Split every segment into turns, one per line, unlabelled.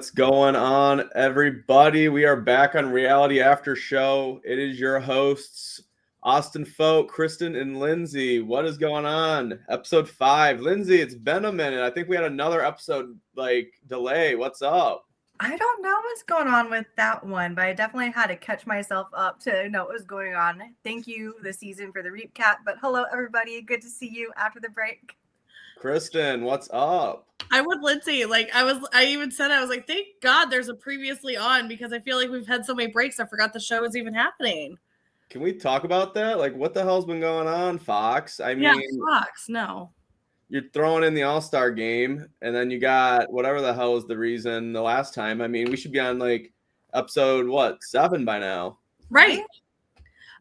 What's going on, everybody? We are back on Reality Aftershow. It is your hosts, Austin Foate, Kristin, and Lindsey. What is going on? Episode 5. Lindsey, it's been a minute. I think we had another episode, delay. What's up?
I don't know what's going on with that one, but I definitely had to catch myself up to know what was going on. Thank you, the season, for the recap. But hello, everybody. Good to see you after the break.
Kristin, what's up?
I'm with Lindsey. I even said, I was like, thank God there's a previously on, because I feel like we've had so many breaks. I forgot the show was even happening.
Can we talk about that? Like, what the hell's been going on, Fox?
Fox, no.
You're throwing in the All-Star game, and then you got whatever the hell is the reason the last time. I mean, we should be on, episode, 7 by now?
Right.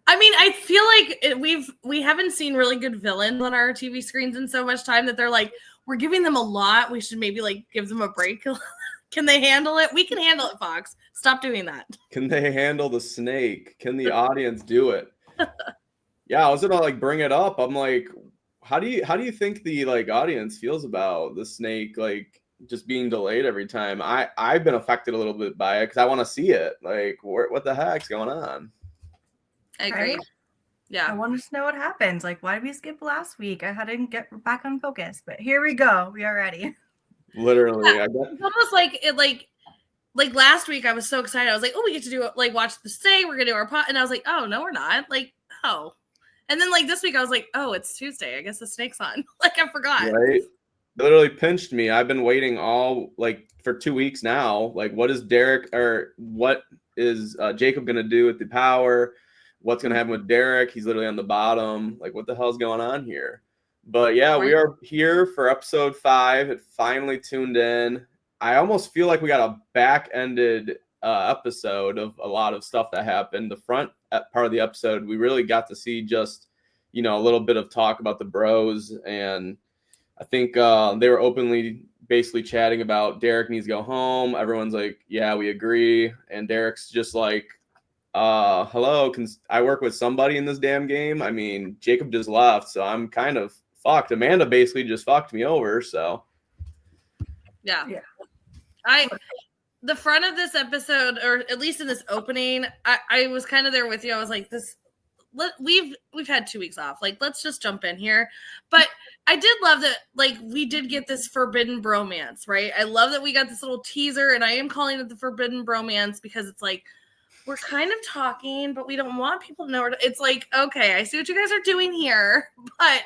I mean, I feel like we haven't seen really good villains on our TV screens in so much time that they're like, we're giving them a lot. We should maybe give them a break. Can they handle it? We can handle it, Fox. Stop doing that.
Can they handle the snake? Can the audience do it? Yeah, I was gonna bring it up. I'm like, how do you think the audience feels about the snake just being delayed every time? I've been affected a little bit by it because I want to see it. What the heck's going on?
I agree.
Right?
Yeah.
I wanted to know what happened. Why did we skip last week? I hadn't get back on focus, but here we go. We are ready.
Literally,
yeah. It's almost like last week. I was so excited. I was like, oh, we get to do watch the stay. We're gonna do our pot, and I was like, oh no, we're not. And then this week I was like, oh, it's Tuesday. I guess the snake's on. I forgot.
Right. Literally pinched me. I've been waiting for 2 weeks now. What is Derek or what is Jacob gonna do with the power? What's going to happen with Derek? He's literally on the bottom. What the hell's going on here? But yeah, we are here for episode 5. It finally tuned in. I almost feel like we got a back-ended episode of a lot of stuff that happened. The front part of the episode, we really got to see just, a little bit of talk about the bros. And I think they were openly basically chatting about Derek needs to go home. Everyone's like, yeah, we agree. And Derek's just like, hello, can I work with somebody in this damn game? I mean, Jacob just left, so I'm kind of fucked. Amanda basically just fucked me over, so.
Yeah. The front of this episode, or at least in this opening, I was kind of there with you. I was like, we've had 2 weeks off. Let's just jump in here. But I did love that, we did get this forbidden bromance, right? I love that we got this little teaser, and I am calling it the forbidden bromance because it's we're kind of talking, but we don't want people to know. It's okay, I see what you guys are doing here. But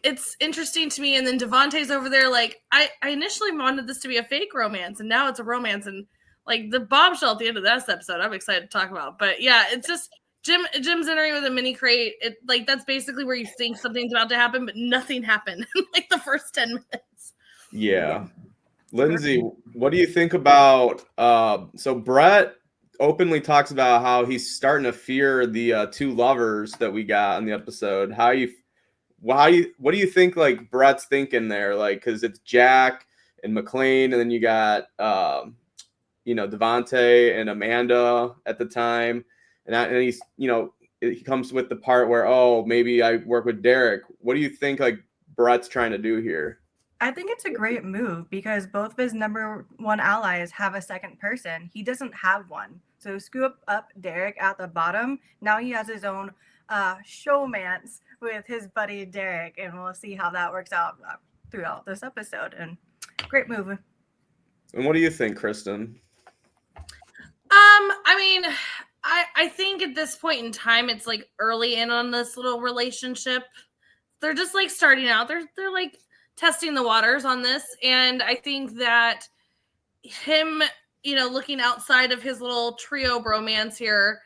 it's interesting to me. And then Devontae's over there. I initially wanted this to be a fake romance, and now it's a romance. And the bombshell at the end of this episode, I'm excited to talk about. But yeah, it's just Jim's entering with a mini crate. That's basically where you think something's about to happen, but nothing happened in the first 10 minutes.
Yeah. Lindsey, what do you think about so Brett openly talks about how he's starting to fear the 2 lovers that we got in the episode. What do you think Brett's thinking there? Because it's Jack and McLean, and then you got Devontae and Amanda at the time, and he's he comes with the part where, oh, maybe I work with Derek. What do you think Brett's trying to do here?
I think it's a great move because both of his number 1 allies have a second person. He doesn't have one. So scoop up Derek at the bottom. Now he has his own showmance with his buddy Derek, and we'll see how that works out throughout this episode. And great move.
And what do you think, Kristin?
I mean, I think at this point in time, it's early in on this little relationship. They're just starting out. They're testing the waters on this. And I think that him, looking outside of his little trio bromance here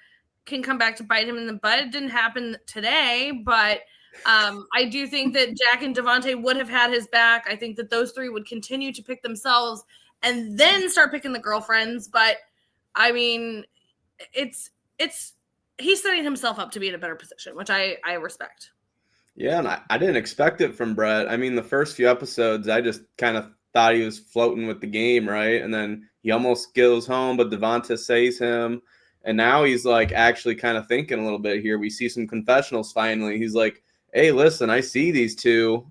can come back to bite him in the butt. It didn't happen today, but I do think that Jack and Devontae would have had his back. I think that those 3 would continue to pick themselves and then start picking the girlfriends. But I mean, he's setting himself up to be in a better position, which I respect.
Yeah, and I didn't expect it from Brett. I mean, the first few episodes, I just kind of thought he was floating with the game, right? And then he almost goes home, but Devontae saves him. And now he's actually kind of thinking a little bit here. We see some confessionals finally. He's like, hey, listen, I see these 2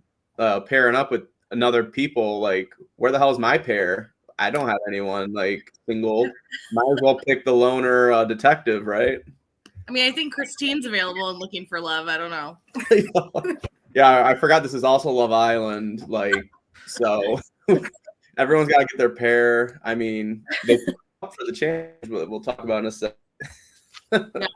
pairing up with another people. Where the hell is my pair? I don't have anyone like single. Might as well pick the loner detective, right?
I mean, I think Kristine's available and looking for love. I don't know.
Yeah, I forgot this is also Love Island. Like, so everyone's got to get their pair. I mean, they up for the change, but we'll talk about in a second.
Yeah.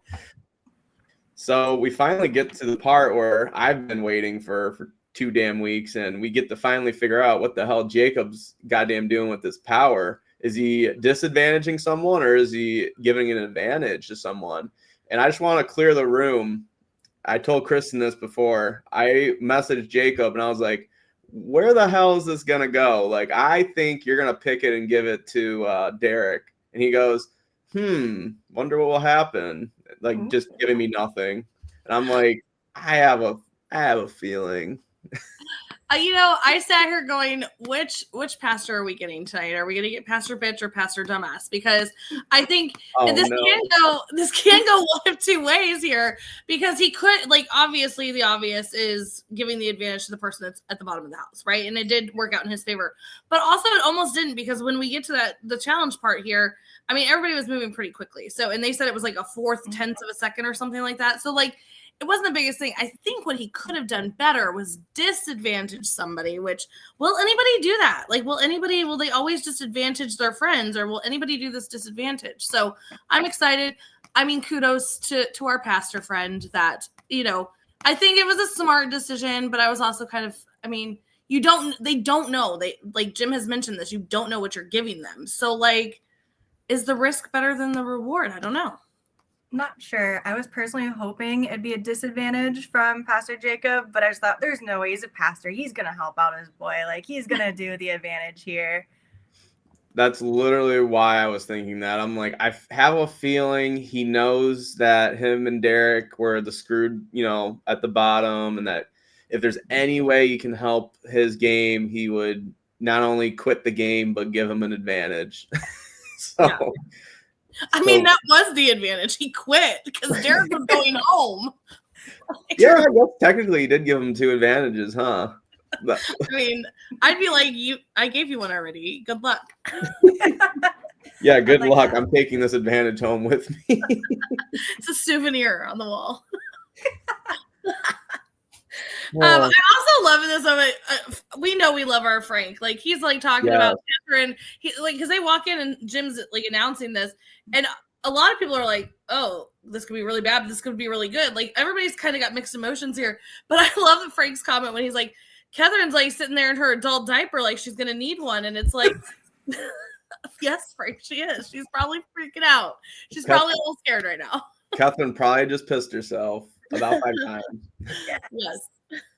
So we finally get to the part where I've been waiting for 2 damn weeks, and we get to finally figure out what the hell Jacob's goddamn doing with this power. Is he disadvantaging someone, or is he giving an advantage to someone? And I just want to clear the room. I told Kristin this before. I messaged Jacob, and I was like, where the hell is this going to go? Like, I think you're going to pick it and give it to Derek. And he goes, wonder what will happen. Like, just giving me nothing. And I'm like, I have a feeling.
I sat here going, which pastor are we getting tonight? Are we going to get Pastor Bitch or Pastor Dumbass? Because I think this can go one of two ways here. Because he could, like, obviously the obvious is giving the advantage to the person that's at the bottom of the house, right? And it did work out in his favor. But also it almost didn't, because when we get to the challenge part here, I mean, everybody was moving pretty quickly. So, and they said it was like a 1/4 of a second or something like that. So, like, it wasn't the biggest thing. I think what he could have done better was disadvantage somebody, which, will anybody do that? Like, will they always disadvantage their friends, or will anybody do this disadvantage? So I'm excited. I mean, kudos to our pastor friend that, I think it was a smart decision, but I was also kind of, I mean, they don't know. They, like Jim has mentioned this, you don't know what you're giving them. So, like, is the risk better than the reward? I don't know.
Not sure. I was personally hoping it'd be a disadvantage from Pastor Jacob, but I just thought there's no way, he's a pastor. He's going to help out his boy. Like, he's going to do the advantage here.
That's literally why I was thinking that. I'm like, I have a feeling he knows that him and Derek were the screwed, at the bottom, and that if there's any way he can help his game, he would not only quit the game, but give him an advantage.
Yeah. I mean, that was the advantage. He quit because Derek was going home.
Yeah, I guess technically he did give him 2 advantages, huh?
I mean, I'd be like, I gave you one already. Good luck.
Yeah, good luck. I'm taking this advantage home with me.
It's a souvenir on the wall. I also love this of it. We know we love our Frank. Like, he's like talking about Catherine. Because they walk in and Jim's like announcing this, and a lot of people are like, "Oh, this could be really bad. But this could be really good." Like, everybody's kind of got mixed emotions here. But I love the Frank's comment when he's like, "Catherine's like sitting there in her adult diaper, like she's gonna need one," and it's like, yes, Frank, she is. She's probably freaking out. She's probably a little scared right now.
Catherine probably just pissed herself about 5 times.
Yes.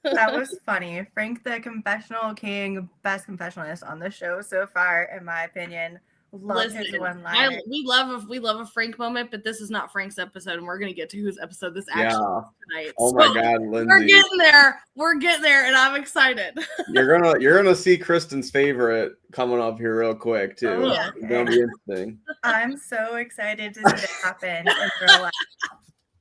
That was funny. Frank, the confessional king, best confessionalist on the show so far, in my opinion. Love his one-liner.
We love a Frank moment, but this is not Frank's episode, and we're gonna get to whose episode this actually is tonight.
Oh my God, Lindsey.
We're getting there, and I'm excited.
You're gonna see Kristin's favorite coming up here real quick too.
Oh, yeah.
It's gonna be interesting.
I'm so excited to see this happen in real life.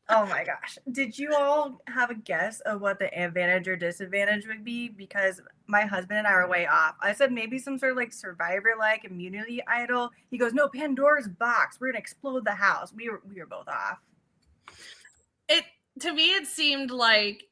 Oh my gosh. Did you all have a guess of what the advantage or disadvantage would be? Because my husband and I were way off. I said maybe some sort of like Survivor-like immunity idol. He goes, no, Pandora's box. We're going to explode the house. We were both off.
To me, it seemed like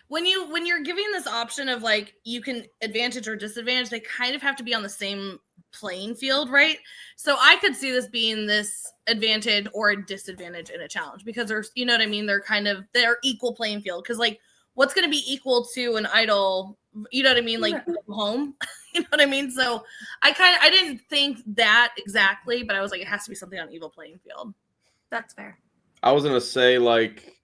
when you're giving this option of like, you can advantage or disadvantage, they kind of have to be on the same playing field, right? So I could see this being this advantage or a disadvantage in a challenge, because there's, you know what I mean? They're equal playing field. Cause like, what's going to be equal to an idol? You know what I mean? Like home, you know what I mean? So I didn't think that exactly, but I was like, it has to be something on equal playing field.
That's fair.
I was going to say, like,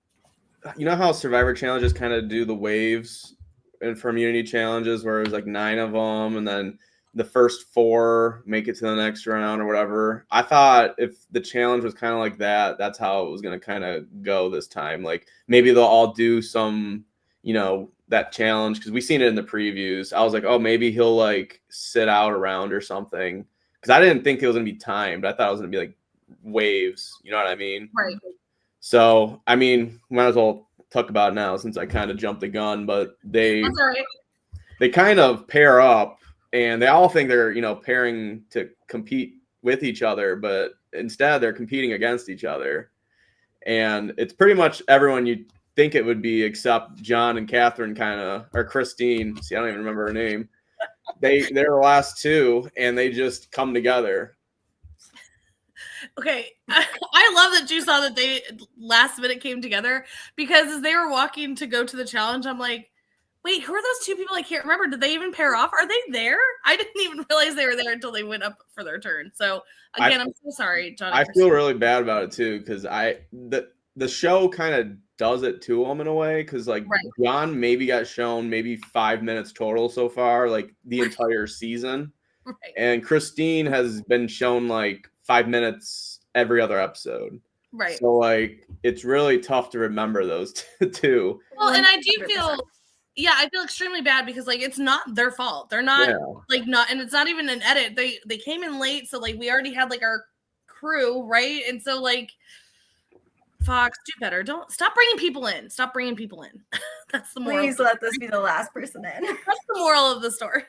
you know how Survivor challenges kind of do the waves and for immunity challenges where there's like 9 of them, and then the first 4 make it to the next round or whatever. I thought if the challenge was kind of like that, that's how it was going to kind of go this time. Like, maybe they'll all do some, that challenge, because we seen it in the previews. I was like, oh, maybe he'll like sit out around or something, because I didn't think it was going to be timed. I thought it was going to be like waves. You know what I mean?
Right.
So, I mean, might as well talk about it now since I kind of jumped the gun, but they kind of pair up. and they all think they're, pairing to compete with each other, but instead they're competing against each other. And it's pretty much everyone you'd think it would be, except John and Catherine or Christine. See, I don't even remember her name. They're the last two, and they just come together.
Okay, I love that you saw that they last minute came together, because as they were walking to go to the challenge, I'm like, wait, who are those two people? I can't remember. Did they even pair off? Are they there? I didn't even realize they were there until they went up for their turn. So again, I'm so sorry, John.
I feel really bad about it too, because the show kind of does it to them in a way, because like John maybe got shown maybe 5 minutes total so far, like the entire season, and Christine has been shown like 5 minutes every other episode.
Right.
So like it's really tough to remember those two.
Well, and I do feel. Yeah, I feel extremely bad, because like it's not their fault. They're not and it's not even an edit. They came in late, so like we already had like our crew, right? And so like Fox, do better. Don't stop bringing people in. Stop bringing people in. That's the moral.
Please let this be the last person in.
That's the moral of the story.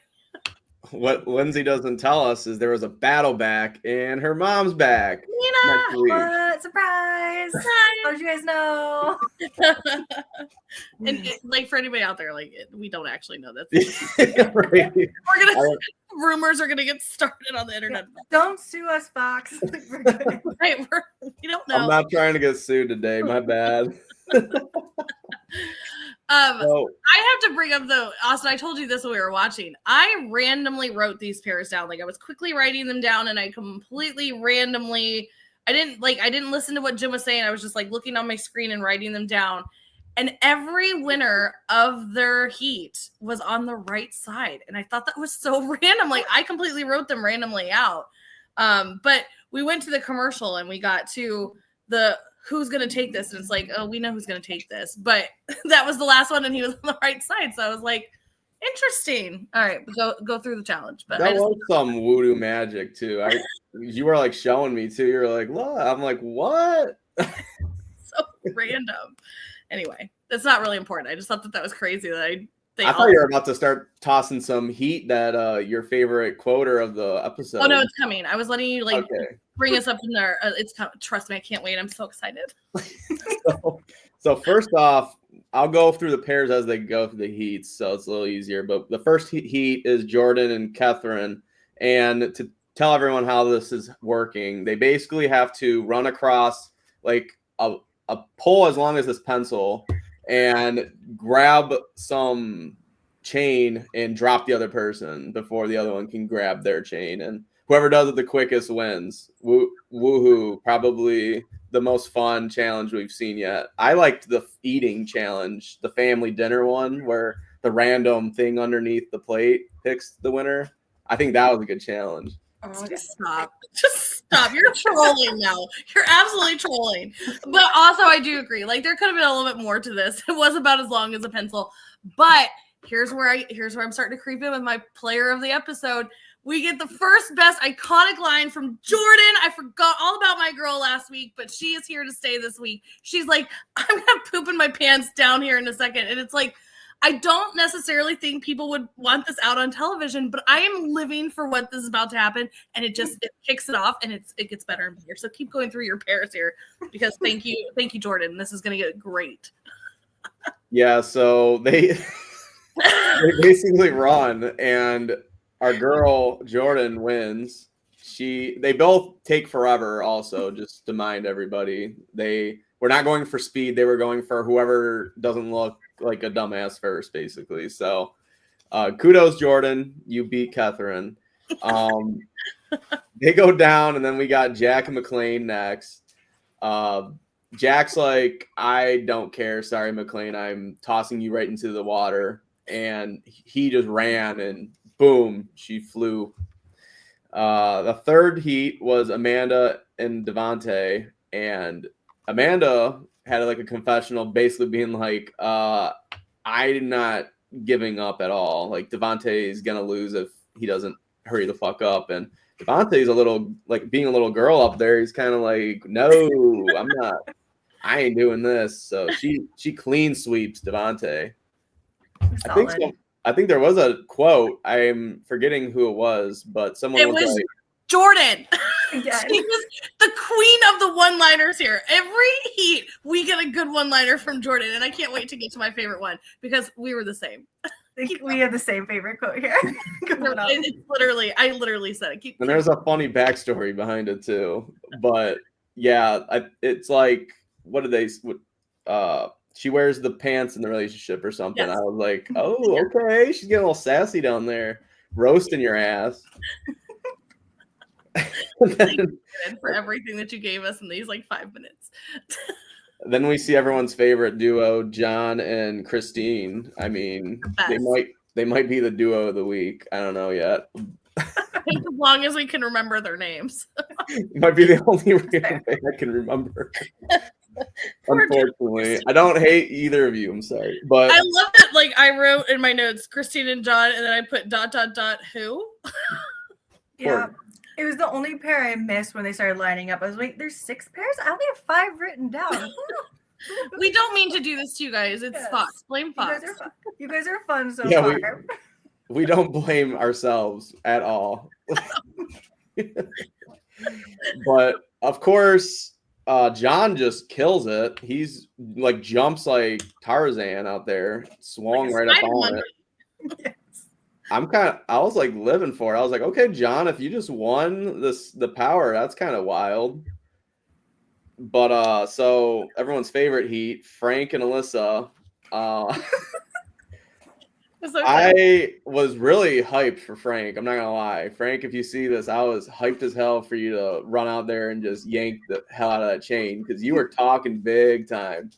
What Lindsay doesn't tell us is there was a battle back, and her mom's back.
Mena!
What? Surprise! How did you guys know?
And like for anybody out there, like we don't actually know that.
Right.
Rumors are gonna get started on the internet.
Don't sue us, Fox.
Right, we don't know.
I'm not trying to get sued today. My bad.
I have to bring up though, Austin, I told you this when we were watching. I randomly wrote these pairs down. Like I was quickly writing them down, and I completely randomly, I didn't listen to what Jim was saying. I was just like looking on my screen and writing them down. And every winner of their heat was on the right side. And I thought that was so random. Like I completely wrote them randomly out. But we went to the commercial and we got to the who's going to take this. And it's like, oh, we know who's going to take this. But that was the last one, and he was on the right side. So I was like, interesting. All right, go through the challenge. But
that was some voodoo magic too. You were like showing me too. You're like, look. I'm like, what?
So random. Anyway, that's not really important. I just thought that was crazy that I
thought you were about to start tossing some heat that your favorite quoter of the episode.
Oh no, it's coming. I was letting you bring us up in there. It's coming. Trust me, I can't wait. I'm so excited.
So first off, I'll go through the pairs as they go through the heats, so it's a little easier. But the first heat is Jordan and Catherine, and to tell everyone how this is working, they basically have to run across like a pole as long as this pencil and grab some chain and drop the other person before the other one can grab their chain. And whoever does it the quickest wins. Woohoo. Probably the most fun challenge we've seen yet. I liked the eating challenge, the family dinner one, where the random thing underneath the plate picks the winner. I think that was a good challenge.
Oh, just stop. You're trolling now. You're absolutely trolling. But also I do agree. Like there could have been a little bit more to this. It was about as long as a pencil. But here's where I'm starting to creep in with my player of the episode. We get the first best iconic line from Jordan. I forgot all about my girl last week, but she is here to stay this week. She's like, I'm gonna poop in my pants down here in a second. And it's like, I don't necessarily think people would want this out on television, but I am living for what this is about to happen, and it kicks it off, and it gets better and better. So keep going through your pairs here, because thank you, Jordan. This is going to get great.
Yeah, so they basically run, and our girl Jordan wins. They both take forever. Also, just to mind everybody, they were not going for speed. They were going for whoever doesn't look like a dumbass first, basically. So kudos, Jordan. You beat Catherine. They go down, and then we got Jack and McLean next. Jack's like, I don't care. Sorry, McLean. I'm tossing you right into the water. And he just ran, and boom, she flew. The third heat was Amanda and Devante, and Amanda had like a confessional basically being like, I'm not giving up at all. Like Devante is going to lose if he doesn't hurry the fuck up. And Devante's a little like being a little girl up there. He's kind of like, no, I ain't doing this. So she clean sweeps Devante. I think there was a quote. I'm forgetting who it was, but someone
It
was
was
like,
Jordan.
Again.
She was the queen of the one-liners here. Every heat, we get a good one-liner from Jordan, and I can't wait to get to my favorite one because we were the same.
I think we have the same favorite quote here.
It's literally, I literally said it.
and there's a funny backstory behind it too. But yeah, it's like, what did they? She wears the pants in the relationship or something.
Yes.
I was like, oh, okay, she's getting a little sassy down there, roasting your ass.
Thank you for everything that you gave us in these like 5 minutes.
Then we see everyone's favorite duo, John and Christine. I mean, they might be the duo of the week. I don't know yet.
As long as we can remember their names.
It might be the only real thing I can remember. Unfortunately, I don't hate either of you. I'm sorry, but
I love that. Like I wrote in my notes, Christine and John, and then I put ... who?
Yeah. It was the only pair I missed when they started lining up. I was like, there's 6 pairs? I only have 5 written down.
We don't mean to do this to you guys. It's Fox. Blame Fox.
You guys are fun so
yeah,
far.
we don't blame ourselves at all. But of course, John just kills it. He's like jumps like Tarzan out there, swung
Like
right up on it.
Yes.
I was like living for it. I was like, okay, John, if you just won the power, that's kind of wild. But so everyone's favorite heat, Frank and Alyssa. I was really hyped for Frank. I'm not gonna lie. Frank, if you see this, I was hyped as hell for you to run out there and just yank the hell out of that chain because you were talking big time.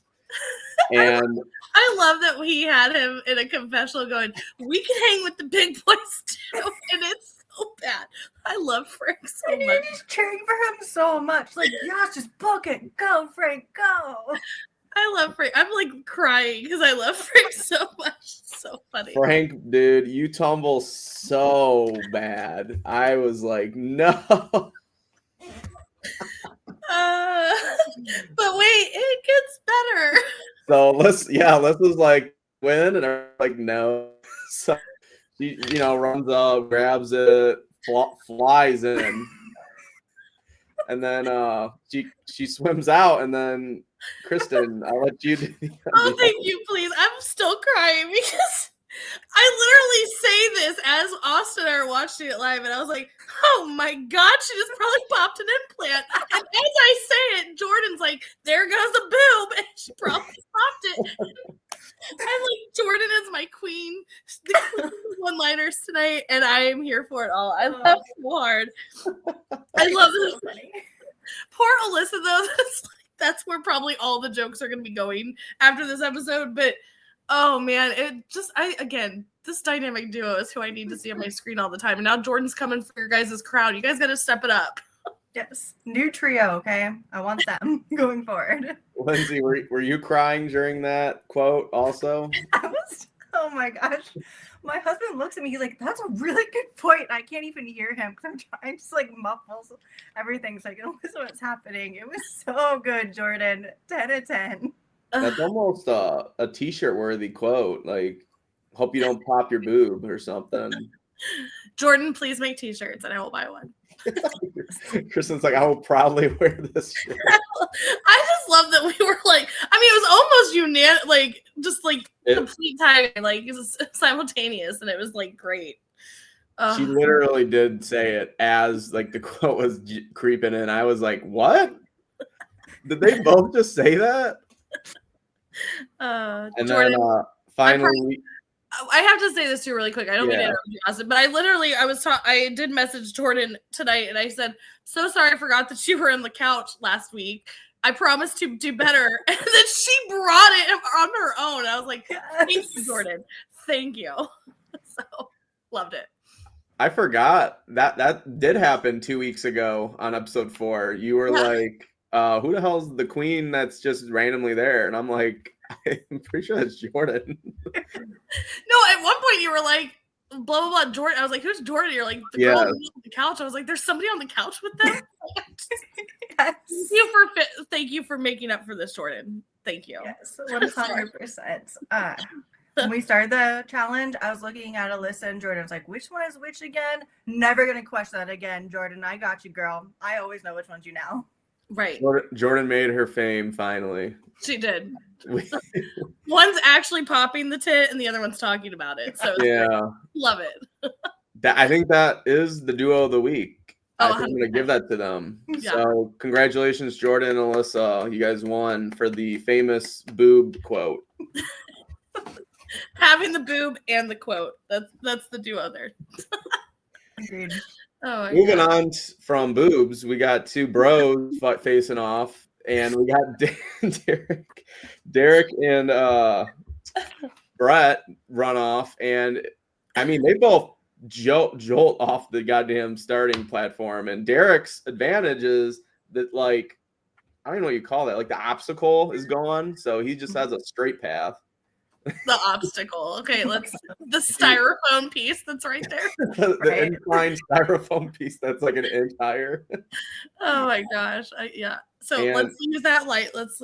And
I love that we had him in a confessional going, we can hang with the big boys too. And it's so bad. I love Frank so much.
You're just cheering for him so much. Like, yeah, just book it. Go, Frank, go.
I love Frank. I'm like crying because I love Frank so much. It's so funny.
Frank, dude, you tumble so bad. I was like, no.
But wait, it gets better.
So let's was like win, and I'm like no. So she, runs up, grabs it, flies in, and then she swims out, and then Kristin, I'll let you do the
Oh, thank you, please. I'm still crying because I literally say this as Austin and I are watching it live, and I was like, oh my God, she just probably popped an implant. And as I say it, Jordan's like, there goes a boob, and she probably popped it. I'm like, Jordan is my queen. The queen of one-liners tonight, and I am here for it all. I laugh so hard. I love this. Poor Alyssa, though. That's where probably all the jokes are going to be going after this episode. But, oh, man, this dynamic duo is who I need to see on my screen all the time. And now Jordan's coming for your guys' crowd. You guys got to step it up.
Yes. New trio, okay? I want them going forward.
Lindsay, were you crying during that quote also?
I was, oh my gosh. My husband looks at me, he's like, that's a really good point. I can't even hear him because I'm trying to just like muffle everything so I can listen to what's happening. It was so good, Jordan. 10 out of 10.
That's almost a t-shirt worthy quote. Like, hope you don't pop your boob or something.
Jordan, please make t-shirts and I will buy one.
Kristin's like, I will proudly wear this shirt.
I just love that we were like, I mean, it was almost unanimous, like just like complete timing, like it was simultaneous, and it was like great.
She literally did say it as like the quote was creeping in. I was like, what? Did they both just say that? And
Jordan,
then finally,
I have to say this too really quick. I don't mean to interrupt you, Austin, but I did message Jordan tonight, and I said, so sorry I forgot that you were on the couch last week. I promised to do better. And then she brought it on her own. I was like, thank you, Jordan. Thank you. So, loved it.
I forgot that did happen 2 weeks ago on episode 4. You were like, who the hell's the queen that's just randomly there? And I'm like, I'm pretty sure that's Jordan.
No, at one point you were like, blah, blah, blah, Jordan. I was like, who's Jordan? You're like, the girl on the couch. I was like, there's somebody on the couch with them?
Yes.
Thank you for making up for this, Jordan. Thank you.
Yes, 100%. When we started the challenge, I was looking at Alyssa and Jordan. I was like, which one is which again? Never going to question that again, Jordan. I got you, girl. I always know which one's you now.
Right.
Jordan made her fame finally.
She did. One's actually popping the tit and the other one's talking about it. So
yeah.
Great. Love it.
I think that is the duo of the week.
Oh,
I think I'm going to give that to them.
Yeah.
So congratulations, Jordan and Alyssa. You guys won for the famous boob quote.
Having the boob and the quote. That's the duo there.
Agreed.
Oh,
Moving on from boobs, we got two bros facing off, and we got Derek and Brett run off, and I mean they both jolt off the goddamn starting platform. And Derek's advantage is that, like, I don't even know what you call that, like the obstacle is gone, so he just has a straight path.
The obstacle. Okay, the styrofoam piece that's right there.
The inclined styrofoam piece that's like an inch higher.
Oh my gosh. Yeah. So
And
let's use that light. Let's,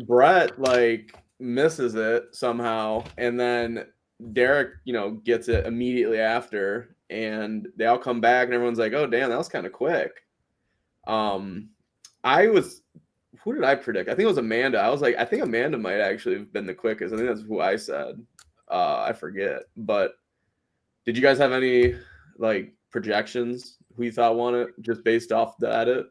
Brett like misses it somehow, and then Derek, gets it immediately after, and they all come back, and everyone's like, "Oh, damn, that was kind of quick." Who did I predict? I think it was Amanda. I was like, I think Amanda might actually have been the quickest. I think that's who I said. I forget. But did you guys have any like projections who you thought won it just based off the edit?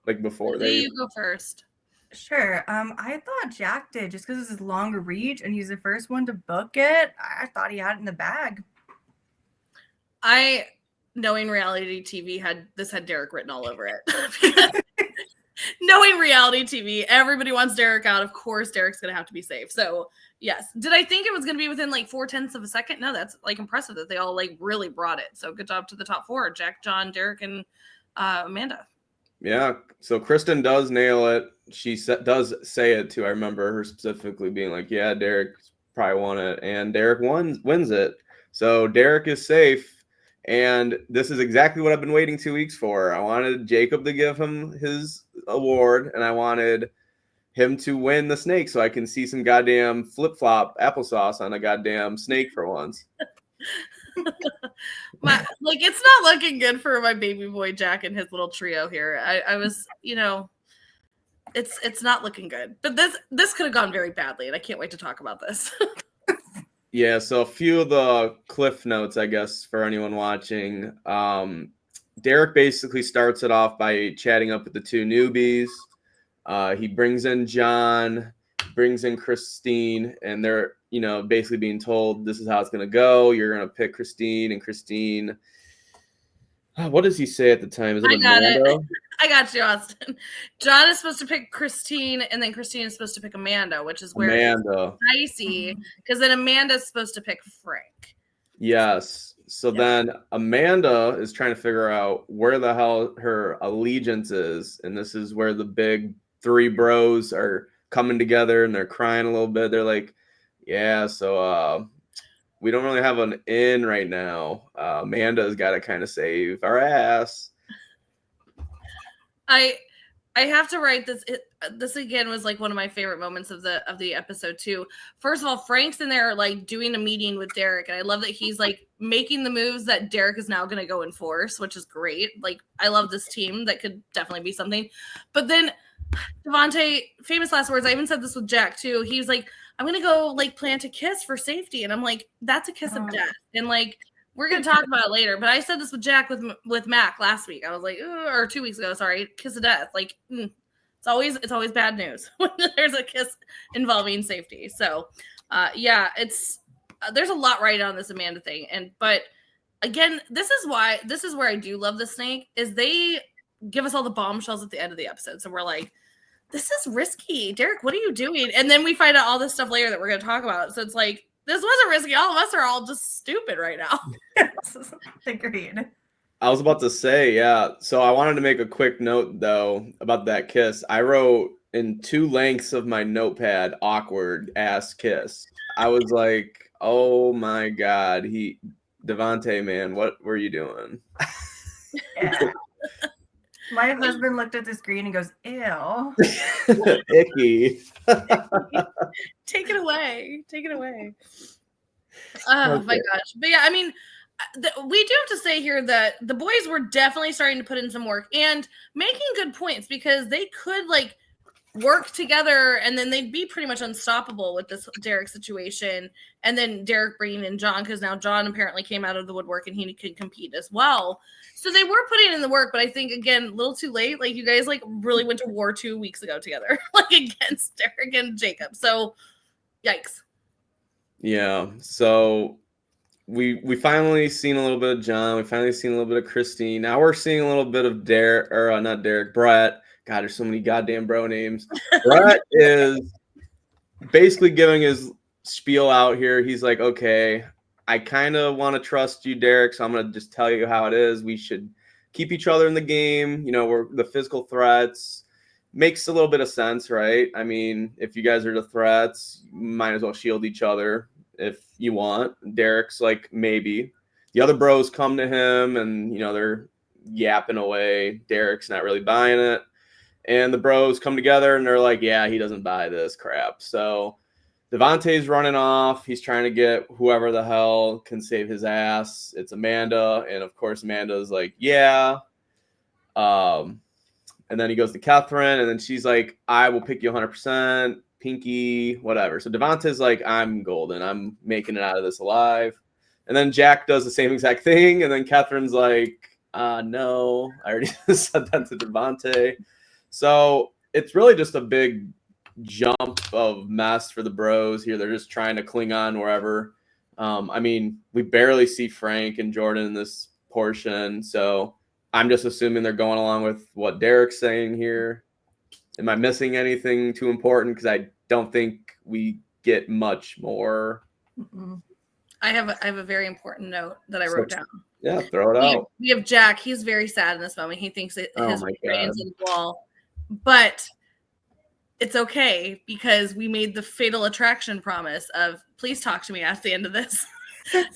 Like before
you go first.
Sure. I thought Jack did just because it's his long reach and he's the first one to book it. I thought he had it in the bag.
Knowing reality TV had Derek written all over it. Knowing reality TV, everybody wants Derek out. Of course, Derek's going to have to be safe. So, yes. Did I think it was going to be within like 0.4 of a second? No, that's like impressive that they all like really brought it. So, good job to the top four: Jack, John, Derek, and Amanda.
Yeah. So Kristin does nail it. She does say it too. I remember her specifically being like, "Yeah, Derek probably won it," and Derek wins it. So Derek is safe. And this is exactly what I've been waiting 2 weeks for. I wanted Jacob to give him his award, and I wanted him to win the snake so I can see some goddamn flip-flop applesauce on a goddamn snake for once.
It's not looking good for my baby boy Jack and his little trio here. I was, it's not looking good. But this could have gone very badly, and I can't wait to talk about this.
Yeah, so a few of the cliff notes, I guess, for anyone watching. Derek basically starts it off by chatting up with the two newbies. He brings in John, brings in Christine, and they're, basically being told this is how it's going to go. You're going to pick Christine, and Christine. What does he say at the time? Is it Amanda?
I got you, Austin. John is supposed to pick Christine, and then Christine is supposed to pick Amanda, which is where
Amanda.
it's dicey, because then Amanda's supposed to pick Frank.
Yes. So then Amanda is trying to figure out where the hell her allegiance is, and this is where the big three bros are coming together, and they're crying a little bit. They're like, "Yeah, so we don't really have an in right now. Amanda's got to kind of save our ass."
I have to write this. This again was like one of my favorite moments of the episode too. First of all, Frank's in there like doing a meeting with Derek, and I love that he's like making the moves that Derek is now going to go enforce, which is great. Like, I love this team. That could definitely be something. But then Devontae, famous last words. I even said this with Jack too. He was like, "I'm going to go like plant a kiss for safety," and I'm like, "That's a kiss of death." And like, we're going to talk about it later, but I said this with Jack with Mac last week. I was like, or 2 weeks ago, sorry, kiss of death. Like, it's always bad news when there's a kiss involving safety. So, there's a lot right on this Amanda thing. But again, this is where I do love the snake is they give us all the bombshells at the end of the episode. So we're like, this is risky. Derek, what are you doing? And then we find out all this stuff later that we're going to talk about. So it's like, this wasn't risky. All of us are all just stupid right now.
Agreed.
I was about to say, yeah. So I wanted to make a quick note, though, about that kiss. I wrote in 2 lengths of my notepad, awkward ass kiss. I was like, oh my God. Devontae, man, what were you doing?
Yeah. My husband looked at the screen and goes, ew.
Icky.
Take it away. Take it away. Oh my gosh. But yeah, I mean, we do have to say here that the boys were definitely starting to put in some work and making good points, because they could like work together and then they'd be pretty much unstoppable with this Derek situation. And then Derek bringing in John, because now John apparently came out of the woodwork and he could compete as well. So they were putting in the work, but I think, again, a little too late. Like, you guys like really went to war 2 weeks ago together, like against Derek and Jacob. So yikes.
Yeah. So we finally seen a little bit of John. We finally seen a little bit of Kristin. Now we're seeing a little bit of Derek, or not Derek, Brett. God, there's so many goddamn bro names. Brett is basically giving his spiel out here. He's like, okay, I kind of want to trust you, Derek, so I'm going to just tell you how it is. We should keep each other in the game. You know, we're the physical threats. Makes a little bit of sense, right? I mean, if you guys are the threats, you might as well shield each other if you want. Derek's like, maybe. The other bros come to him and, you know, they're yapping away. Derek's not really buying it. And the bros come together and they're like, yeah, he doesn't buy this crap. So Devontae's running off. He's trying to get whoever the hell can save his ass. It's Amanda. And of course, Amanda's like, yeah. And then he goes to Catherine, and then she's like, I will pick you 100%, Pinky, whatever. So Devontae's like, I'm golden. I'm making it out of this alive. And then Jack does the same exact thing. And then Catherine's like, no, I already said that to Devontae. So it's really just a big jump of mess for the bros here. They're just trying to cling on wherever. I mean, we barely see Frank and Jordan in this portion. So I'm just assuming they're going along with what Derek's saying here. Am I missing anything too important? Because I don't think we get much more.
Mm-mm.
I have a very important note that I wrote down.
Yeah, throw it out.
We have Jack. He's very sad in this moment. He thinks that his brain's in the wall. But it's okay, because we made the fatal attraction promise of, please talk to me at the end of this.
That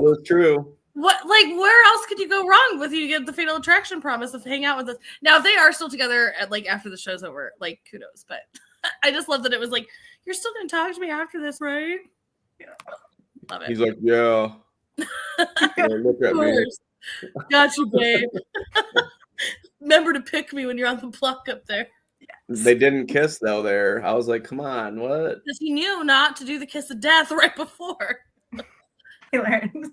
is true.
What, like, where else could you go wrong with you get the fatal attraction promise of hang out with us? Now, if they are still together at like after the show's over, like, kudos. But I just love that it was like, you're still gonna talk to me after this, right? Yeah. Love it.
He's like, yeah. Yeah, look at me.
Got you, babe. Remember to pick me when you're on the block up there.
Yes. They didn't kiss though there. I was like, come on, what?
Because he knew not to do the kiss of death right before.
He learned.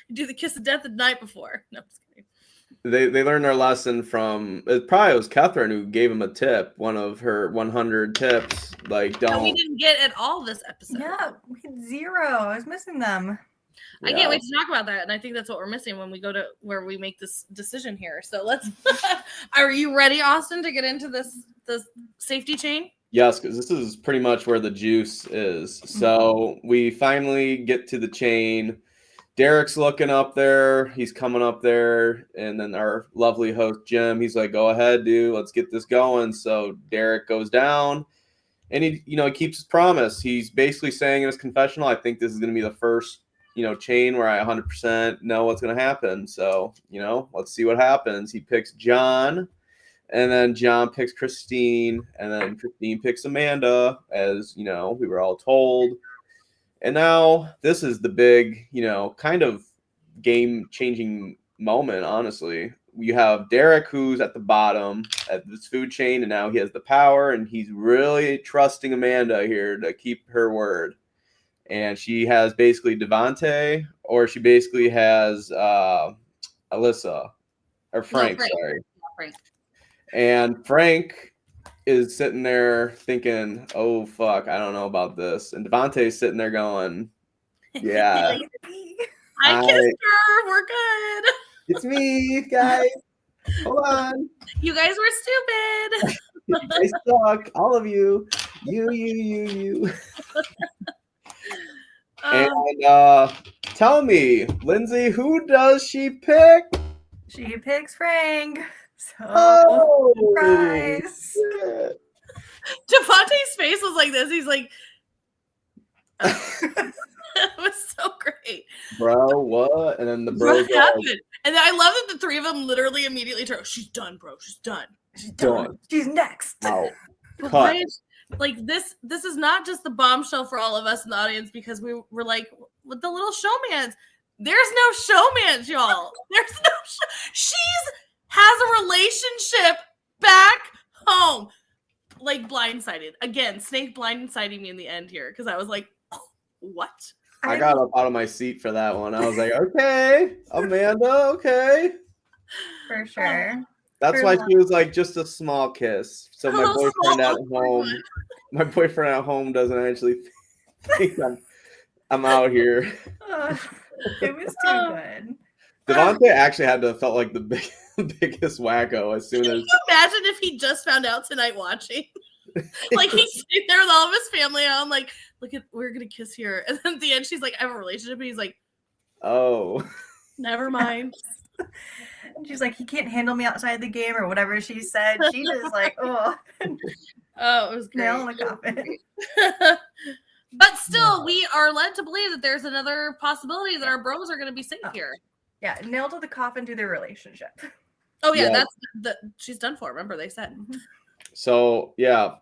You do the kiss of death the night before. No, I'm just kidding.
They learned their lesson from, it was Catherine who gave him a tip, one of her 100 tips. Like, don't.
No, we didn't get at all this episode.
Yeah, we had 0. I was missing them.
I can't wait to talk about that. And I think that's what we're missing when we go to where we make this decision here. So let's, are you ready, Austin, to get into this safety chain?
Yes, because this is pretty much where the juice is. So we finally get to the chain. Derek's looking up there. He's coming up there. And then our lovely host, Jim, he's like, go ahead, dude. Let's get this going. So Derek goes down. And he keeps his promise. He's basically saying in his confessional, I think this is going to be the first, chain where I 100% know what's going to happen. So, let's see what happens. He picks John. And then John picks Kristin, and then Kristin picks Amanda, as, we were all told. And now this is the big, kind of game-changing moment, honestly. You have Derek, who's at the bottom at this food chain, and now he has the power, and he's really trusting Amanda here to keep her word. And she has basically Devontae, or she basically has Alyssa, or Frank, sorry.
Frank.
And Frank is sitting there thinking, oh, fuck, I don't know about this. And Devontae's sitting there going, yeah.
I kissed her. We're good.
It's me, guys. Hold on.
You guys were stupid.
You guys suck. All of you. You. And tell me, Lindsay, who does she pick?
She picks Frank. So, surprise.
Devontae's face was like this. He's like, It was so great.
Bro, what? And then the bros
What happened? And I love that the three of them literally immediately turn. She's done, bro. She's done.
She's
done.
She's next.
Out.
But
Cut.
why is, like this is not just the bombshell for all of us in the audience, because we were like, with the little showmans, there's no showmans, y'all. There's no she's has a relationship back home. Like blindsided. Again, Snake blindsiding me in the end here, because I was like, oh, what?
I got up out of my seat for that one. I was like, okay, Amanda, okay.
For sure.
That's why she was like, just a small kiss. So my boyfriend at home doesn't actually think I'm out here.
It was too good.
Devontae actually had to felt like the biggest wacko as soon as.
Can you imagine if he just found out tonight watching? Like he's sitting there with all of his family, and I'm like, look, we're gonna kiss here. And then at the end, she's like, I have a relationship, and he's like,
oh,
never mind.
She's like, he can't handle me outside the game or whatever she said. She just like, oh,
it was great.
nail in the coffin.
But still, we are led to believe that there's another possibility that our bros are going to be safe here.
Yeah, nailed to the coffin through their relationship.
Oh yeah, she's done for. Remember they said.
So yeah,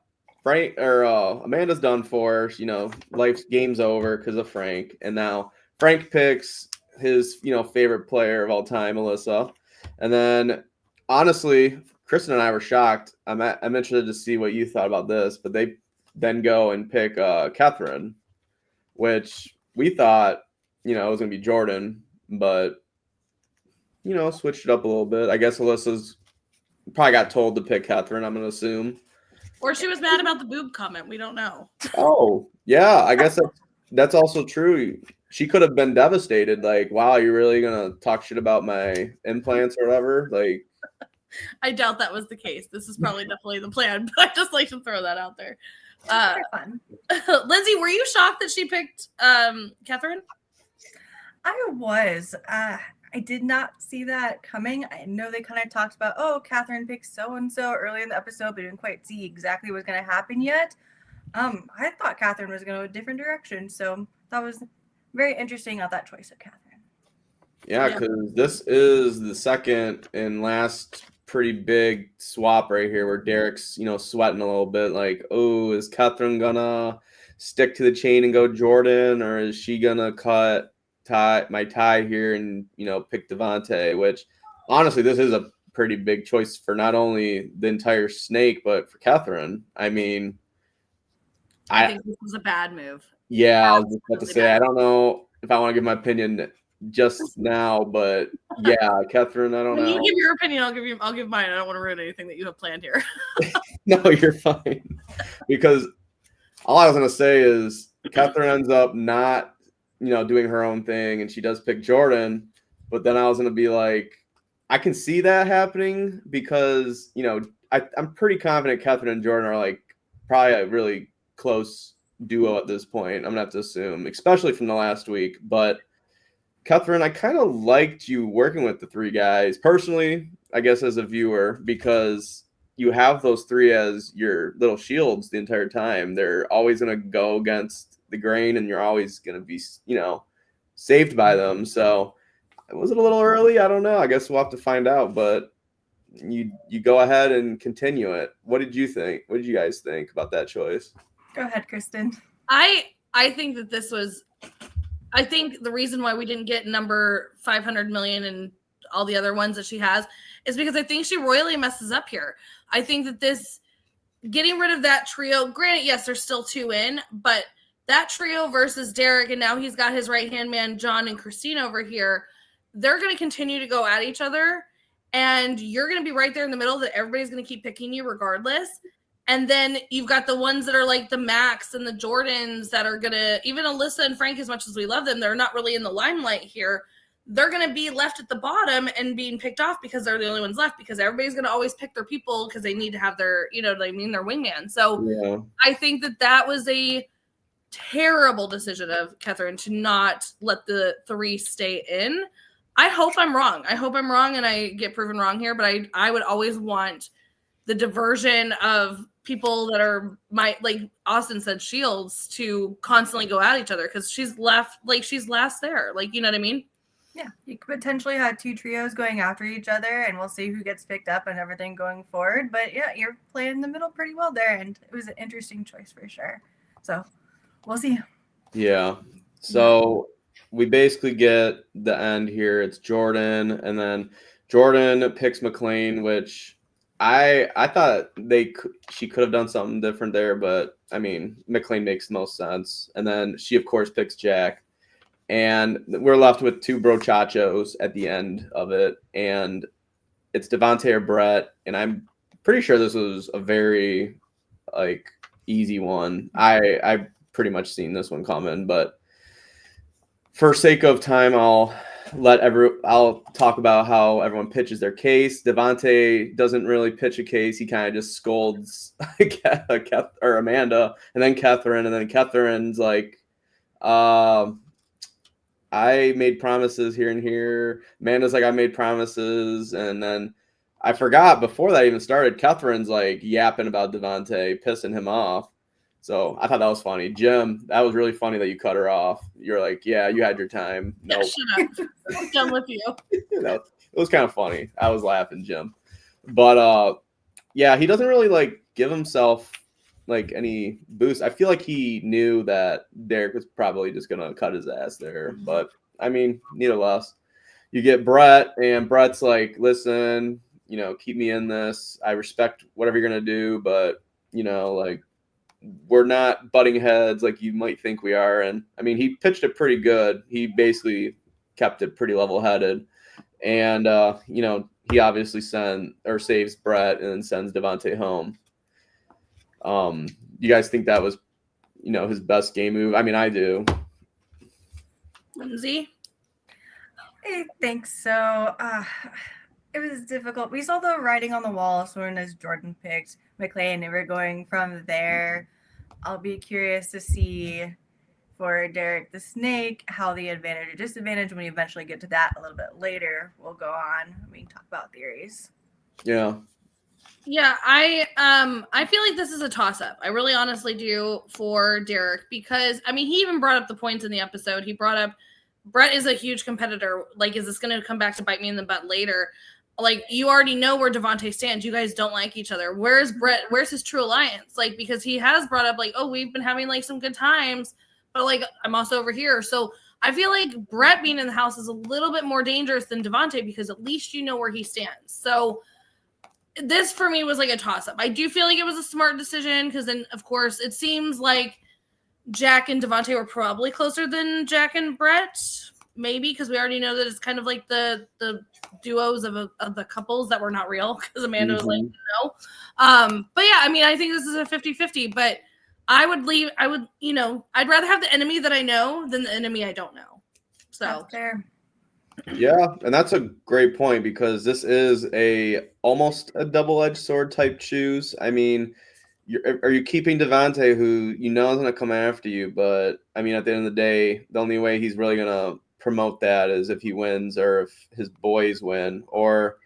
Frank or Amanda's done for. You know, life's game's over because of Frank, and now Frank picks his favorite player of all time, Alyssa, and then honestly, Kristin and I were shocked. I'm interested to see what you thought about this, but they then go and pick Catherine, which we thought it was gonna be Jordan, but switched it up a little bit. I guess Alyssa's probably got told to pick Catherine, I'm gonna assume.
Or she was mad about the boob comment. We don't know.
Oh, yeah. I guess that's also true. She could have been devastated. Like, wow, you're really gonna talk shit about my implants or whatever? Like,
I doubt that was the case. This is probably definitely the plan, but I just like to throw that out there.
Fun.
Lindsay, were you shocked that she picked Catherine?
I was. I did not see that coming. I know they kind of talked about, Catherine picked so-and-so early in the episode, but didn't quite see exactly what's going to happen yet. I thought Catherine was going to go a different direction, so that was very interesting about that choice of Catherine.
Yeah, because this is the second and last pretty big swap right here where Derek's, sweating a little bit. Like, oh, is Catherine gonna stick to the chain and go Jordan, or is she gonna cut my tie here and pick Devontae? Which honestly, this is a pretty big choice for not only the entire snake but for Catherine. I mean,
I think this was a bad move.
Yeah, I was just about to say, I don't know if I want to give my opinion just now, but yeah, Catherine, I don't know.
When you give your opinion, I'll give mine. I don't want to ruin anything that you have planned here.
No, you're fine. Because all I was gonna say is Catherine ends up not, doing her own thing, and she does pick Jordan. But then I was gonna be like, I can see that happening because I'm pretty confident Catherine and Jordan are like probably a really close duo at this point. I'm gonna have to assume, especially from the last week. But Catherine, I kind of liked you working with the three guys personally, I guess, as a viewer, because you have those three as your little shields the entire time. They're always going to go against the grain, and you're always going to be, saved by them. So was it a little early? I don't know. I guess we'll have to find out. But you go ahead and continue it. What did you think? What did you guys think about that choice?
Go ahead, Kristin.
I think that this was. I think the reason why we didn't get number 500 million and all the other ones that she has is because I think she royally messes up here. I think that this getting rid of that trio, granted, yes, there's still two in, but that trio versus Derek, and now he's got his right-hand man, John and Christine over here, they're going to continue to go at each other, and you're going to be right there in the middle that everybody's going to keep picking you regardless. And then you've got the ones that are like the Max and the Jordans that are going to, even Alyssa and Frank, as much as we love them, they're not really in the limelight here. They're going to be left at the bottom and being picked off because they're the only ones left, because everybody's going to always pick their people because they need to have their, their wingman. So yeah. I think that was a terrible decision of Catherine to not let the three stay in. I hope I'm wrong. And I get proven wrong here, but I would always want the diversion of people that are like Austin said, shields to constantly go at each other because she's last there. Like, you know what I mean?
Yeah, you could potentially have 2 trios going after each other, and we'll see who gets picked up and everything going forward. But yeah, you're playing in the middle pretty well there, and it was an interesting choice for sure. So we'll see.
Yeah. So we basically get the end here. It's Jordan, and then Jordan picks McLean, which I thought she could have done something different there, but I mean McLean makes the most sense. And then she of course picks Jack, and we're left with 2 brochachos at the end of it, and it's Devontae or Brett, and I'm pretty sure this was a very like easy one. I pretty much seen this one coming, but for sake of time, I'll talk about how everyone pitches their case. Devontae doesn't really pitch a case. He kind of just scolds or Amanda, and then Catherine, and then Catherine's like, I made promises here and here. Amanda's like, I made promises. And then I forgot before that even started, Catherine's like yapping about Devontae, pissing him off. So I thought that was funny. Jim, that was really funny that you cut her off. You're like, yeah, you had your time.
No, nope. Shut up. I'm done with you.
It was kind of funny. I was laughing, Jim. But yeah, he doesn't really like give himself like any boost. I feel like he knew that Derek was probably just gonna cut his ass there. But I mean, nevertheless, you get Brett, and Brett's like, listen, you know, keep me in this. I respect whatever you're gonna do, but you know, like, we're not butting heads like you might think we are. And I mean, he pitched it pretty good. He basically kept it pretty level-headed, and you know, he obviously saves Brett and then sends Devontae home. You guys think that was, you know, his best game move? I mean, I do.
Lindsay?
I think so. It was difficult. We saw the writing on the wall as soon as Jordan picked McLean, and we're going from there. I'll be curious to see for Derek the Snake how the advantage or disadvantage, when we eventually get to that a little bit later, will go on. We can talk about theories.
Yeah.
Yeah, I feel like this is a toss-up. I really honestly do for Derek, because I mean, he even brought up the points in the episode. He brought up Brett is a huge competitor. Like, is this going to come back to bite me in the butt later? Like, you already know where Devontae stands. You guys don't like each other. Where's Brett? Where's his true alliance? Like, because he has brought up like, oh, we've been having like some good times, but like, I'm also over here. So I feel like Brett being in the house is a little bit more dangerous than Devontae, because at least you know where he stands. So this for me was like a toss-up. I do feel like it was a smart decision, because then of course it seems like Jack and Devontae were probably closer than Jack and Brett, maybe because we already know that it's kind of like the duos of the couples that were not real, because Amanda was like, no. But yeah, I mean, I think this is a 50-50, but I'd rather have the enemy that I know than the enemy I don't know. So
that's fair.
Yeah, and that's a great point, because this is almost a double-edged sword type choose. I mean, are you keeping Devontae, who you know is going to come after you? But I mean, at the end of the day, the only way he's really going to promote that is if he wins, or if his boys win. Or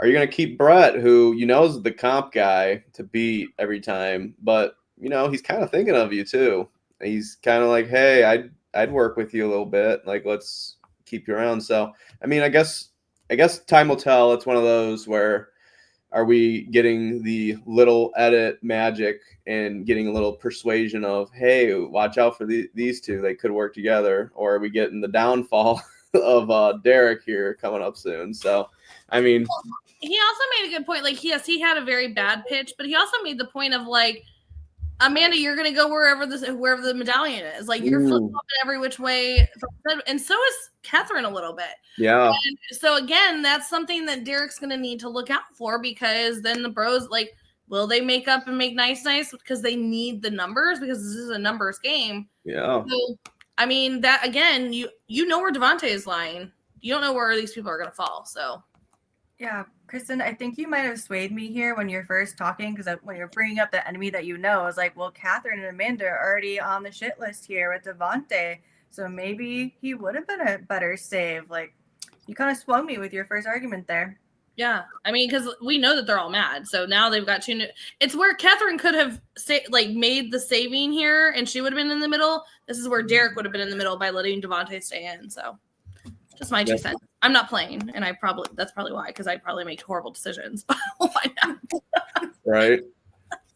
are you going to keep Brett, who you know is the comp guy to beat every time, but you know he's kind of thinking of you too. He's kind of like, hey, I'd work with you a little bit. Like, let's keep you around. So I mean, I guess time will tell. It's one of those where, are we getting the little edit magic and getting a little persuasion of, hey, watch out for these two, they could work together? Or are we getting the downfall of Derek here coming up soon? So I mean,
he also made a good point. Like, yes, he had a very bad pitch, but he also made the point of like, Amanda, you're going to go wherever the medallion is. Like, you're flip-flopping every which way. And so is Catherine a little bit.
Yeah.
And so, again, that's something that Derek's going to need to look out for, because then the bros, like, will they make up and make nice? Because they need the numbers, because this is a numbers game.
Yeah.
So, I mean, that, again, you know where Devontae is lying. You don't know where these people are going to fall. So.
Yeah, Kristin, I think you might have swayed me here when you're first talking, because when you're bringing up the enemy that you know, I was like, well, Catherine and Amanda are already on the shit list here with Devontae, so maybe he would have been a better save. Like, you kind of swung me with your first argument there.
Yeah, I mean, because we know that they're all mad, so now they've got two new. It's where Catherine could have made the saving here, and she would have been in the middle. This is where Derek would have been in the middle by letting Devontae stay in. So, just my 2 cents. I'm not playing, and that's probably why, because I probably make horrible decisions. But we'll find out.
Right.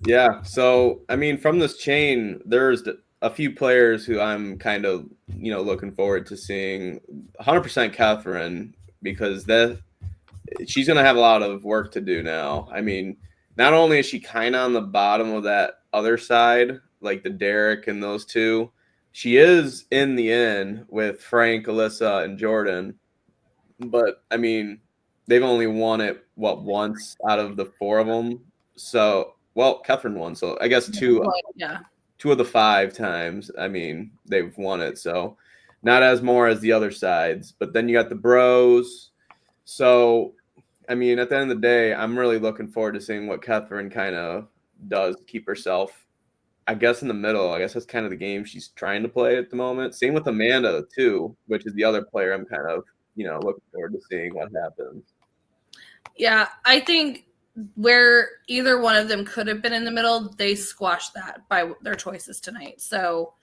Yeah. So I mean, from this chain, there's a few players who I'm kind of looking forward to seeing. 100% Catherine, because she's going to have a lot of work to do now. I mean, not only is she kind of on the bottom of that other side, like the Derek and those two, she is in the end with Frank, Alyssa, and Jordan. But, I mean, they've only won it, once out of the 4 of them. So, well, Catherine won. So I guess two of the 5 times, I mean, they've won it. So not as more as the other sides. But then you got the bros. So, I mean, at the end of the day, I'm really looking forward to seeing what Catherine kind of does to keep herself, I guess, in the middle. I guess that's kind of the game she's trying to play at the moment. Same with Amanda, too, which is the other player I'm kind of, looking forward to seeing what happens.
Yeah, I think where either one of them could have been in the middle, they squashed that by their choices tonight. So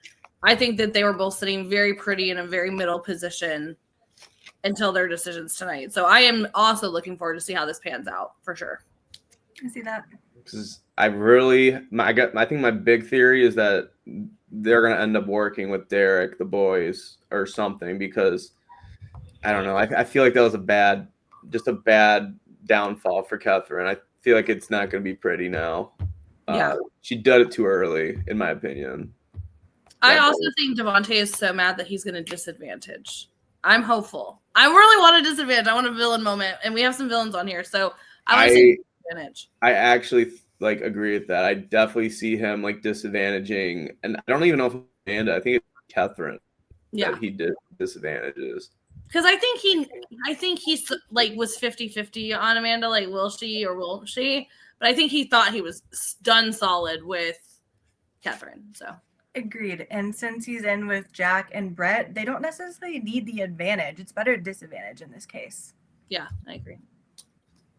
I think that they were both sitting very pretty in a very middle position until their decisions tonight. So I am also looking forward to see how this pans out for sure.
I see that.
Because I think my big theory is that they're going to end up working with Derek, the boys, or something, because I don't know. I feel like that was a bad downfall for Catherine. I feel like it's not going to be pretty now.
Yeah.
She did it too early, in my opinion.
I also think Devontae is so mad that he's going to disadvantage. I'm hopeful. I really want a disadvantage. I want a villain moment, and we have some villains on here, so I want to see disadvantage. I
actually agree with that. I definitely see him disadvantaging, and I don't even know if Amanda. I think it's Catherine.
Yeah,
that he did disadvantages.
Because I think he's was 50-50 on Amanda, will she or won't she? But I think he thought he was done solid with Catherine. So
agreed. And since he's in with Jack and Brett, they don't necessarily need the advantage. It's better disadvantage in this case.
Yeah, I agree.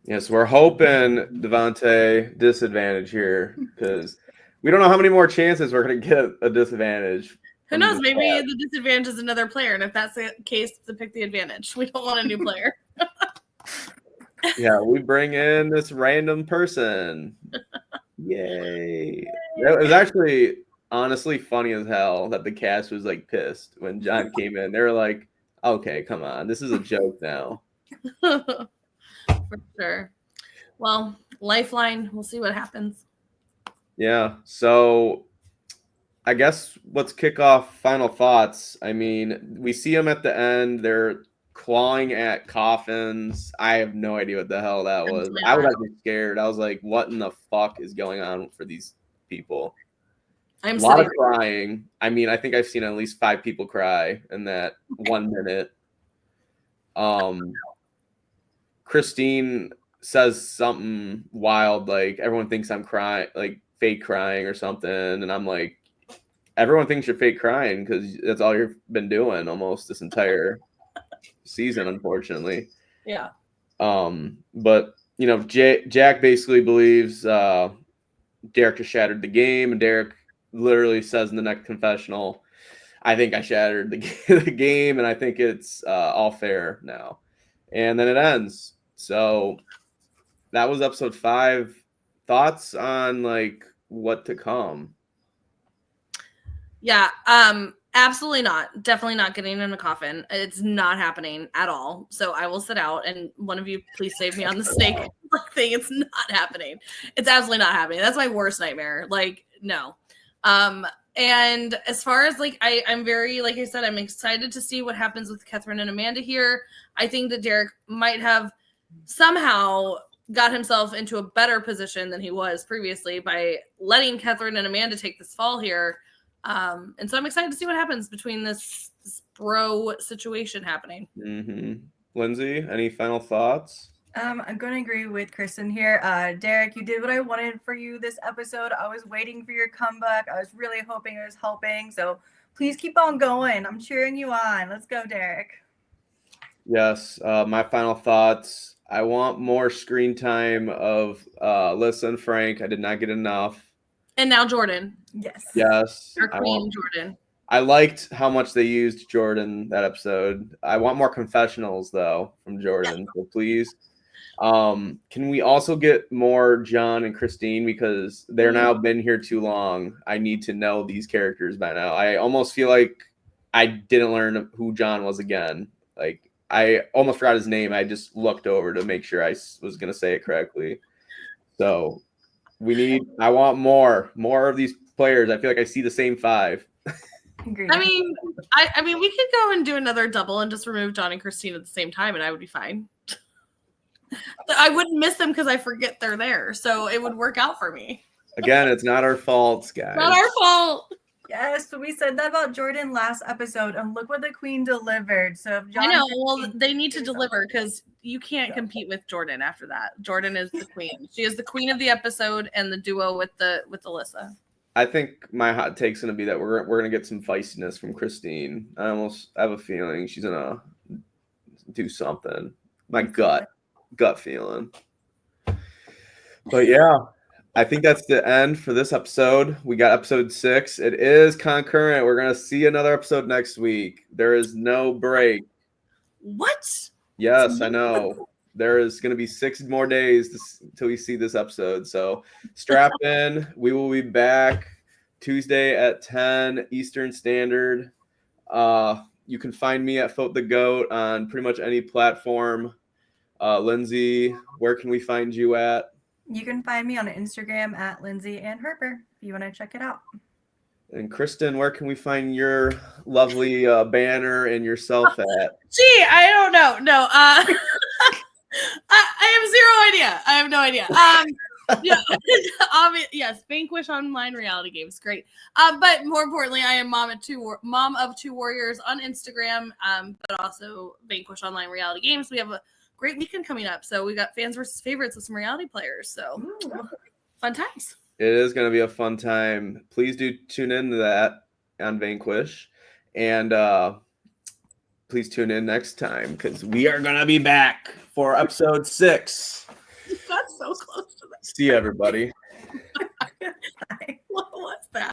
Yes, we're hoping Devontae disadvantage here, because we don't know how many more chances we're going to get a disadvantage.
Who knows? Maybe the disadvantage is another player, and if that's the case, to pick the advantage. We don't want a new player.
Yeah, we bring in this random person. Yay! It was actually honestly funny as hell that the cast was pissed when John came in. They were like, "Okay, come on, this is a joke now."
For sure. Well, Lifeline. We'll see what happens.
Yeah. So I guess let's kick off final thoughts. I mean, we see them at the end. They're clawing at coffins. I have no idea what the hell that was. I was actually scared. I was like, what in the fuck is going on for these people? A lot of crying. I mean, I think I've seen at least 5 people cry in that 1 minute. Christine says something wild, everyone thinks I'm crying, fake crying or something. And I'm like, everyone thinks you're fake crying because that's all you've been doing almost this entire season, unfortunately.
Yeah.
But Jack basically believes Derek just shattered the game, and Derek literally says in the next confessional, "I think I shattered the game, and I think it's all fair now." And then it ends. So that was episode 5. Thoughts on what to come?
Yeah, absolutely not. Definitely not getting in a coffin. It's not happening at all. So I will sit out, and one of you please save me on the snake thing. It's not happening. It's absolutely not happening. That's my worst nightmare. No. And as far as I'm very, like I said, I'm excited to see what happens with Catherine and Amanda here. I think that Derek might have somehow got himself into a better position than he was previously by letting Catherine and Amanda take this fall here. And so I'm excited to see what happens between this bro situation happening.
Mm-hmm. Lindsay, any final thoughts?
I'm going to agree with Kristin here. Derek, you did what I wanted for you this episode. I was waiting for your comeback. I was really hoping it was helping. So please keep on going. I'm cheering you on. Let's go, Derek.
Yes. My final thoughts. I want more screen time of Alyssa and Frank. I did not get enough.
And now Jordan.
Yes.
Yes.
Our queen, Jordan.
I liked how much they used Jordan that episode. I want more confessionals though from Jordan. So please. Can we also get more John and Christine because they're now been here too long? I need to know these characters by now. I almost feel like I didn't learn who John was again. Like I almost forgot his name. I just looked over to make sure I was going to say it correctly. So I want more of these players. I feel like I see the same 5.
Agreed.
I mean, we could go and do another double and just remove John and Christine at the same time, and I would be fine. I wouldn't miss them because I forget they're there, so it would work out for me.
Again, it's not our fault, guys.
Not our fault.
Yes, we said that about Jordan last episode, and look what the queen delivered. So if John
I know. Well, they need to deliver because you can't compete with Jordan after that. Jordan is the queen. She is the queen of the episode and the duo with Alyssa.
I think my hot take's gonna be that we're gonna get some feistiness from Christine. I have a feeling she's gonna do something. My gut feeling. But yeah, I think that's the end for this episode. We got episode 6. It is concurrent. We're gonna see another episode next week. There is no break.
What?
Yes, I know. There is going to be 6 more days until we see this episode. So strap in. We will be back Tuesday at 10 Eastern Standard. You can find me at Foate the Goat on pretty much any platform. Lindsey, where can we find you at?
You can find me on Instagram at Lindsey and Harper if you want to check it out.
And Kristin, where can we find your lovely banner and yourself at?
Gee, I don't know. No, I have no idea. Yeah, yes, Vanquish online reality games, great. But more importantly, I am mom of two warriors on Instagram, but also Vanquish online reality games. We have a great weekend coming up, so we got fans versus favorites with some reality players. So fun times.
It is going to be a fun time. Please do tune into that on Vanquish, and please tune in next time because we are going to be back for episode 6.
You got so close to that.
See you, everybody.
What was that?